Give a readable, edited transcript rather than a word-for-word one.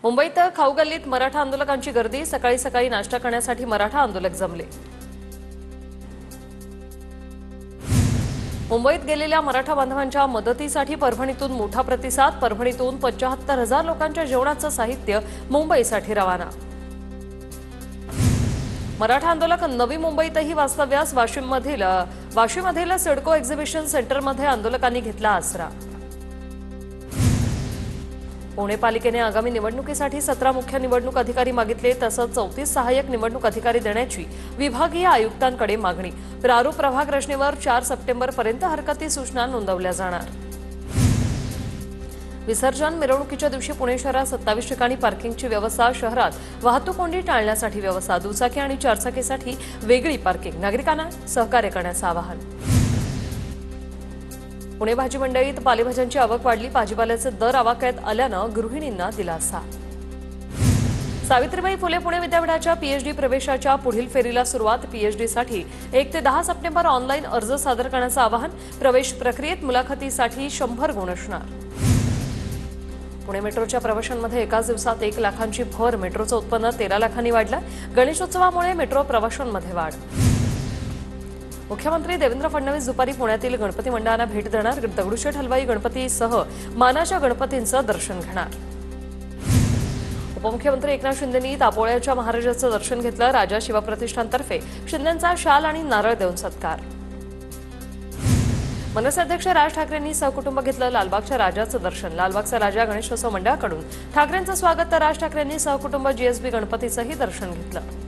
मुंबईत खाऊ गल्लीत मराठा आंदोलकांची गर्दी। सकाळी सकाळी नाश्ता करण्यासाठी मराठा आंदोलक जमले। मुंबईत गेलेल्या मराठा बांधवांच्या मदतीसाठी परभणीतून मोठा प्रतिसाद। परभणीतून 75,000 लोकांच्या जेवणाचं साहित्य मुंबईसाठी रवाना। मराठा आंदोलक नवी मुंबईतही वास्तव्यास। वाशीममधील सिडको एक्झिबिशन सेंटरमध्ये आंदोलकांनी घेतला आसरा। पुणे पालिकेने आगामी निवडणुकीसाठी 17 मुख्य निवडणूक अधिकारी मागितले। तसंच 34 सहाय्यक निवडणूक अधिकारी देण्याची विभागीय आयुक्तांकडे मागणी। प्रारूप प्रभाग रचनेवर 4 सप्टेंबरपर्यंत हरकती सूचना नोंदवल्या जाणार। विसर्जन मिरवणुकीच्या दिवशी पुणे शहरात 27 ठिकाणी पार्किंगची व्यवस्था। शहरात वाहतूक कोंडी टाळण्यासाठी व्यवस्था। दुचाकी आणि चारचाकीसाठी वेगळी पार्किंग। नागरिकांना सहकार्य करण्याचं आवाहन। पुणे भाजी मंडईत पालेभाज्यांची आवक वाढली। भाजीपाल्याचे दर आवाक्यात आल्यानं गृहिणींना दिलासा। सावित्रीबाई फुले पुणे विद्यापीठाच्या पीएचडी प्रवेशाच्या पुढील फेरीला सुरुवात। पीएचडीसाठी 1 ते 10 सप्टेंबर ऑनलाईन अर्ज सादर करण्याचं आवाहन। प्रवेश प्रक्रियेत मुलाखतीसाठी 100 गुण असणार। पुणे मेट्रोच्या प्रवाशांमध्ये एकाच दिवसात 1 लाखांची भर। मेट्रोचं उत्पन्न 13 लाखांनी वाढलं। गणेशोत्सवामुळे मेट्रो प्रवाशांमध्ये वाढ। मुख्यमंत्री देवेंद्र फडणवीस दुपारी पुण्यातील गणपती मंडळांना भेट देणार। दगडूशेठ हलवाई गणपतीसह मानाच्या गणपतींचं दर्शन घेणार। उपमुख्यमंत्री एकनाथ शिंदेंनी दापोळ्याच्या महाराजांचं दर्शन घेतलं। राजा शिवप्रतिष्ठानतर्फे शिंदेंचा शाल आणि नारळ देऊन सत्कार। मनसे अध्यक्ष राज ठाकरेंनी सहकुटुंब घेतलं लालबागच्या राजाचं दर्शन। लालबागचा राजा गणेशोत्सव मंडळाकडून ठाकरेंचं स्वागत, तर राज ठाकरेंनी सहकुटुंब जीएसबी गणपतीचंही दर्शन घेतलं।